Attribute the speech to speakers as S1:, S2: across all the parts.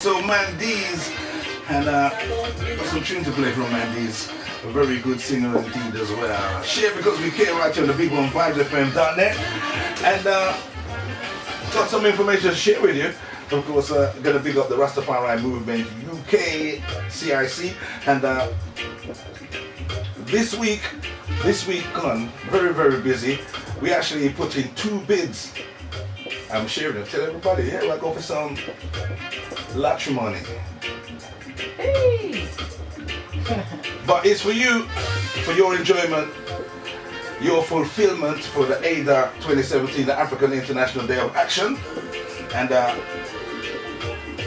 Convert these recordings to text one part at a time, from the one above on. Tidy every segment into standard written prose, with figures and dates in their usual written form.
S1: So Mandy's, and got some tune to play from Mandy's. A very good singer indeed as well. Share because we care right here on the big one vibesfm.net, and got some information to share with you. Of course, gonna big up the Rastafari movement UK CIC, and this week gone very busy. We actually put in 2 bids. I'm sharing it. Tell everybody, yeah, we're going for some lottery money.
S2: Hey!
S1: But it's for you, for your enjoyment, your fulfillment for the AIDA 2017, the African International Day of Action, and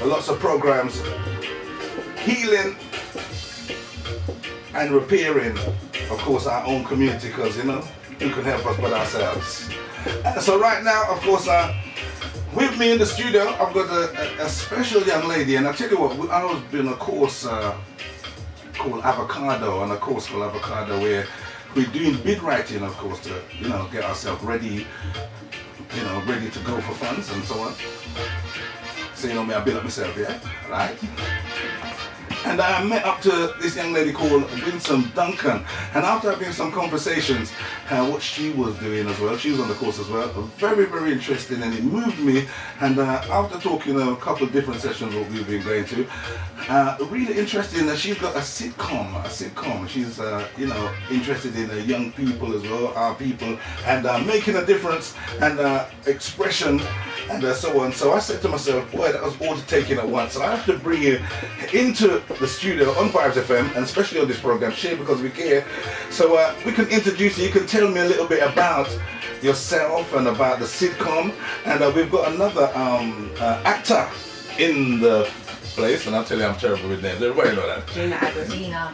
S1: lots of programs healing and repairing, of course, our own community, because you know, who can help us but ourselves. So right now, of course, with me in the studio, I've got a special young lady, and I tell you what, I was doing a course called Avocado, and a course called Avocado where we're doing bid writing, of course, to get ourselves ready, ready to go for funds and so on. So me, I build up myself, yeah, right? And I met up to this young lady called Winsome Duncan, and after having some conversations, what she was doing as well, she was on the course as well, very interesting, and it moved me. And after talking a couple of different sessions what we've been going to, really interesting that she's got a sitcom. She's interested in young people as well, our people, and making a difference and expression and so on. So I said to myself, boy, that was all to take in at once. So I have to bring you into the studio on Vibes FM, and especially on this program, Share Because We Care. So we can introduce you. You can tell me a little bit about yourself and about the sitcom. And we've got another actor in the place, and I'll tell you I'm terrible with names. Everybody know that.
S2: Jeana.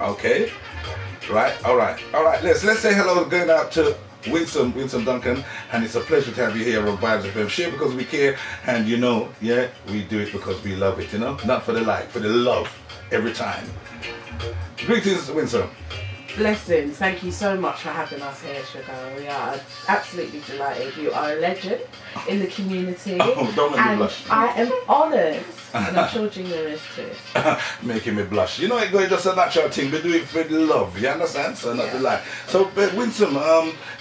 S1: Okay. Right. All right. Let's say hello going out to Winsome Duncan, and it's a pleasure to have you here on Vibes FM. Share because we care, and yeah, we do it because we love it, not for the like, for the love, every time. Greetings, Winsome.
S2: Blessings. Thank you so much for having us here, Sugar. We are absolutely delighted. You are a legend in the community.
S1: Oh, don't make me blush.
S2: I am honoured, and I'm sure Jeana is too.
S1: Making me blush. It's just a natural thing. We do it for the love, you understand? So not the lie. So, Winsome,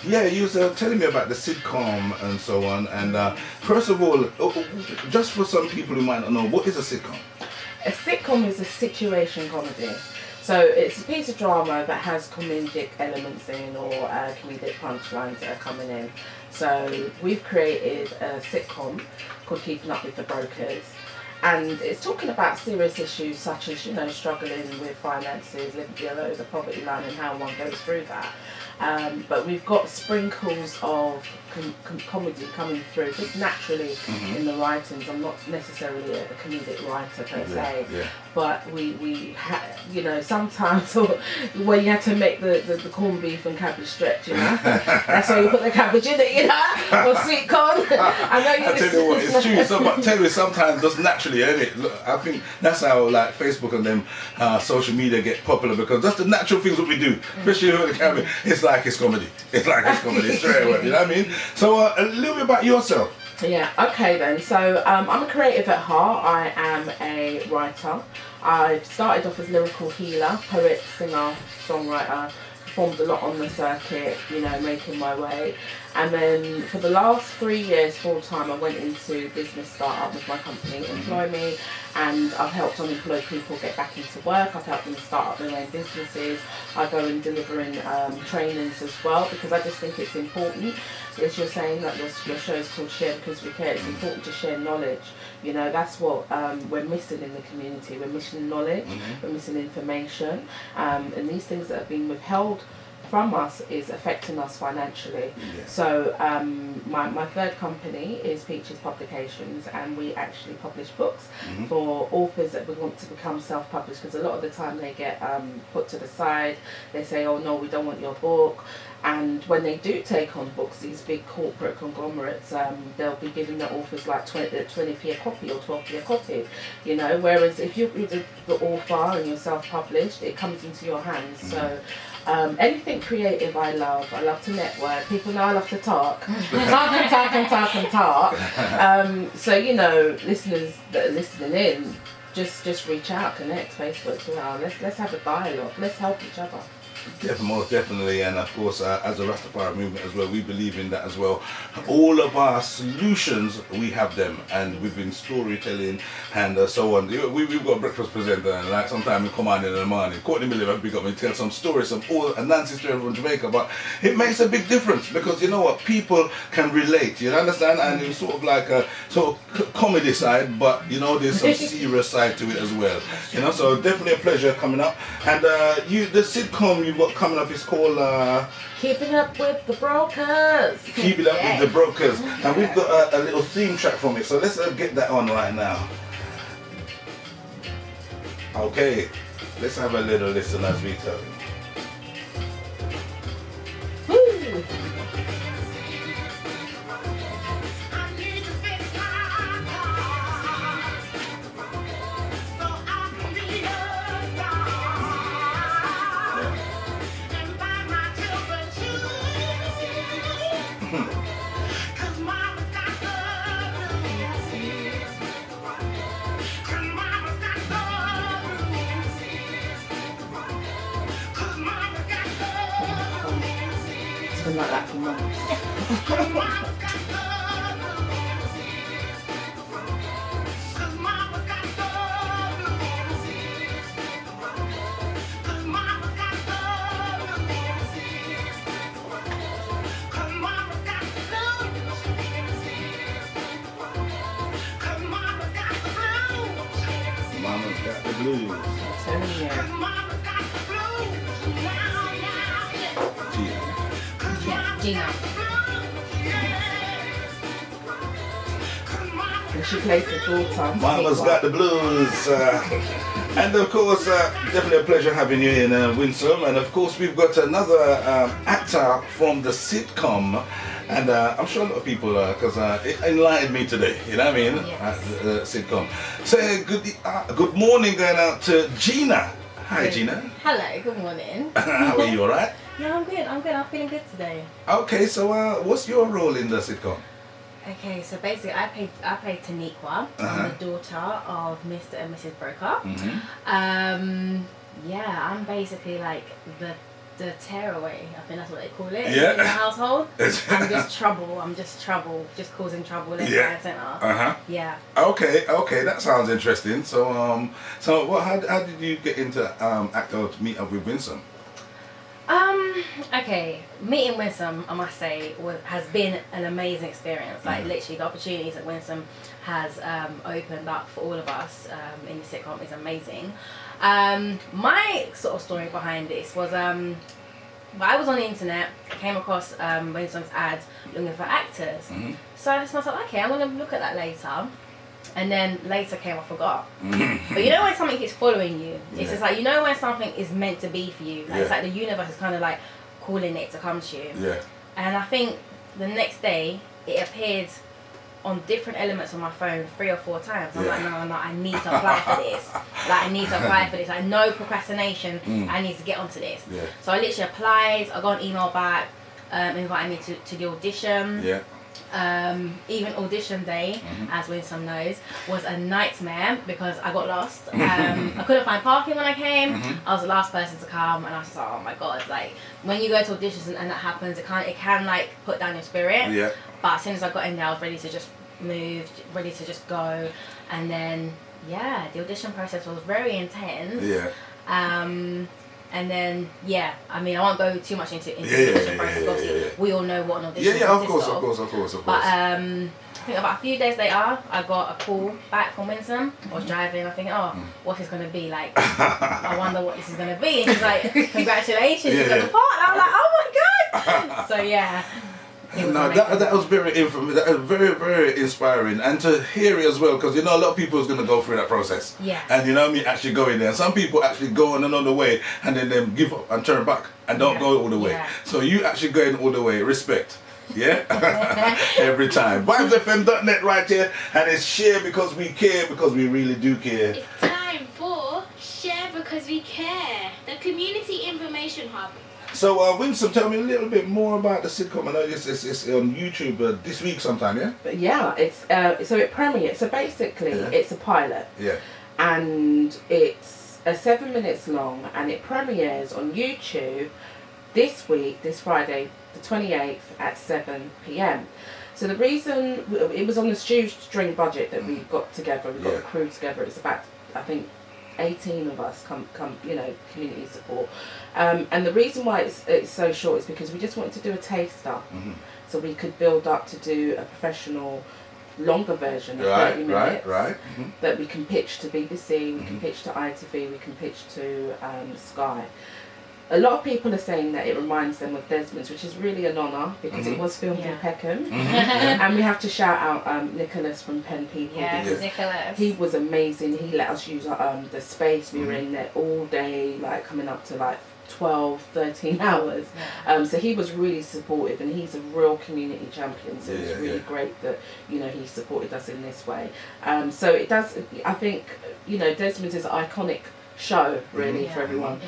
S1: you was telling me about the sitcom and so on. And first of all, just for some people who might not know, what is a sitcom?
S2: A sitcom is a situation comedy. So it's a piece of drama that has comedic elements in, or comedic punchlines that are coming in. So we've created a sitcom called Keeping Up with the Brokers, and it's talking about serious issues such as struggling with finances, living below the poverty line, and how one goes through that. But we've got sprinkles of comedy coming through just naturally in the writings. I'm not necessarily a comedic writer per se, but we sometimes when you have to make the corned beef and cabbage stretch, that's why you put the cabbage in it, or sweet corn. I know
S1: I tell you what, it's true. Tell you sometimes just naturally, isn't it? Look, I think that's how like Facebook and them social media get popular, because that's the natural things that we do, especially with the camera. It's like it's comedy. Straight away. You know what I mean? So a little bit about yourself.
S2: Yeah, okay then. So I'm a creative at heart. I am a writer. I started off as lyrical healer, poet, singer, songwriter, performed a lot on the circuit, making my way. And then for the last 3 years full time, I went into business startup with my company, Employ Me, and I've helped unemployed people get back into work. I've helped them start up their own businesses. I go and delivering trainings as well, because I just think it's important. As you're saying that your show is called Share Because We Care, it's important to share knowledge. That's what we're missing in the community. We're missing knowledge, we're missing information, and these things that have been withheld from us is affecting us financially. So my third company is Peaches Publications, and we actually publish books for authors that would want to become self-published, because a lot of the time they get put to the side. They say, oh no, we don't want your book. And when they do take on books, these big corporate conglomerates, they'll be giving the authors like 20p a copy or 12p a copy, whereas if you're the author and you're self-published, it comes into your hands. So Anything creative I love. I love to network. People know I love to talk. Talk. So, you know, listeners that are listening in, just reach out, connect, Facebook, let's have a dialogue. Let's help each other.
S1: Most definitely, and of course, as a Rastafari movement as well, we believe in that as well. All of our solutions, we have them, and we've been storytelling and so on. We've got a breakfast presenter, and like sometimes we come on in the morning, Courtney Miller, we got me tell some stories, and Nancy story from Jamaica, but it makes a big difference because you know what, people can relate, you understand, and it's sort of like a sort of comedy side, but you know, there's some serious side to it as well, you know. So definitely a pleasure coming up, and the sitcom you've got coming up is called
S2: Keeping Up with the Brokers.
S1: Keeping Up with the Brokers, and we've got a little theme track from it, so let's get that on right now. Okay, let's have a little listen as we tell.
S2: Woo! Like that for months.
S1: Mama's got the blues.
S2: I'm telling you.
S3: Jeana.
S2: And she plays the daughter.
S1: Mama's got the blues. And of course, definitely a pleasure having you in Winsome. And of course, we've got another actor from the sitcom. And I'm sure a lot of people, because it enlightened me today, you know what I mean?
S3: Yes.
S1: The sitcom. Say good morning going out to Jeana. Hi, Jeana.
S3: Hello, good morning.
S1: How are you, all right?
S3: Yeah, I'm good. I'm feeling good today.
S1: Okay, so what's your role in the sitcom?
S3: Okay, so basically I played Taniqua. I'm the daughter of Mr. and Mrs. Broker. Yeah, I'm basically like the tearaway, I think that's what they call it in the household. I'm just trouble, just causing trouble left, right, and centre. Yeah.
S1: Okay, that sounds interesting. So how did you get into act or to meet up with Winsome?
S3: Okay, meeting Winsome, I must say, has been an amazing experience. Like literally, the opportunities that Winsome has opened up for all of us in the sitcom is amazing. My sort of story behind this was I was on the internet, came across Winsome's ad looking for actors. So I just myself, okay, I'm gonna look at that later. And then later came, I forgot. But you know when something keeps following you, it's just like, you know when something is meant to be for you. Like, it's like the universe is kind of like calling it to come to you.
S1: Yeah.
S3: And I think the next day it appeared on different elements on my phone 3 or 4 times. I'm like, no, I need to apply for this. Like, I need to apply for this. Like, no procrastination. I need to get onto this.
S1: Yeah.
S3: So I literally applied. I got an email back, inviting me to the audition.
S1: Yeah.
S3: Even audition day, as Winsome knows, was a nightmare because I got lost. I couldn't find parking when I came. I was the last person to come, and I was just like, oh my god! Like when you go to auditions and that happens, it can like put down your spirit.
S1: Yeah.
S3: But as soon as I got in there, I was ready to just move, ready to just go, and then the audition process was very intense.
S1: Yeah.
S3: And then, I mean, I won't go too much into the audition process. Obviously, we all know what an audition consists
S1: of course.
S3: But I think about a few days later, I got a call back from Winsome. I was driving, I think, what's this going to be like? I wonder what this is going to be. And he's like, congratulations, you got the part. And I was like, oh my god! So
S1: No, that was very very inspiring, and to hear it as well, because you know a lot of people is going to go through that process.
S3: Yeah.
S1: And you know me actually going there. Some people actually go on another way and then they give up and turn back and don't go all the way.
S3: Yeah.
S1: So you actually going all the way. Respect. Yeah. Every time. VibesFM.net right here, and it's share because we care, because we really do care.
S4: It's time for Share Because We Care, the community information hub.
S1: So, Winsome, tell me a little bit more about the sitcom. I know it's on YouTube this week sometime, yeah?
S2: But yeah, it's so it premiered. So basically, it's a pilot.
S1: Yeah.
S2: And it's 7 minutes long, and it premieres on YouTube this week, this Friday, the 28th at 7 p.m. So the reason it was on the shoestring budget that we got together, we got the crew together. It's about, I think, 18 of us come community support, and the reason why it's so short is because we just wanted to do a taster, so we could build up to do a professional longer version of 30 minutes that we can pitch to BBC, we can pitch to ITV, we can pitch to Sky. A lot of people are saying that it reminds them of Desmond's, which is really an honour because it was filmed in Peckham. And we have to shout out Nicholas from Pen People.
S3: Yes, Nicholas.
S2: He was amazing. He let us use the space. We were in there all day, like coming up to like 12, 13 hours. So he was really supportive, and he's a real community champion. So it's really great that, you know, he supported us in this way. So it does, I think, you know, Desmond's is an iconic show really for everyone.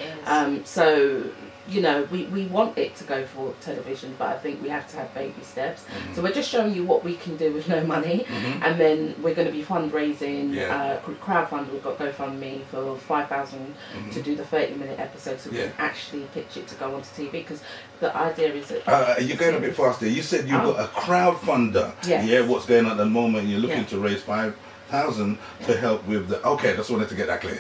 S2: So, you know, we want it to go for television, but I think we have to have baby steps. So we're just showing you what we can do with no money, and then we're going to be fundraising, crowdfund. We've got GoFundMe for 5,000 to do the 30-minute episode, so we can actually pitch it to go onto TV, because the idea is that...
S1: you're going a bit faster. You said you've got a crowdfunder. Yeah, what's going on at the moment? You're looking to raise 5,000 to help with the... Okay, just wanted to get that clear.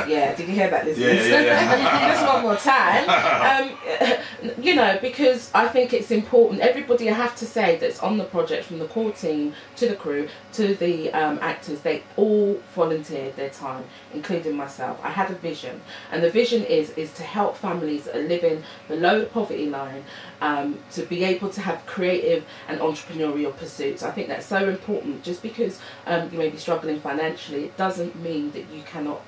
S2: Yeah, did you hear that, listeners? Just one more time. You know, because I think it's important. Everybody, I have to say, that's on the project, from the core team to the crew to the actors, they all volunteered their time, including myself. I had a vision, and the vision is to help families that are living below the poverty line to be able to have creative and entrepreneurial pursuits. I think that's so important. Just because you may be struggling financially, it doesn't mean that you cannot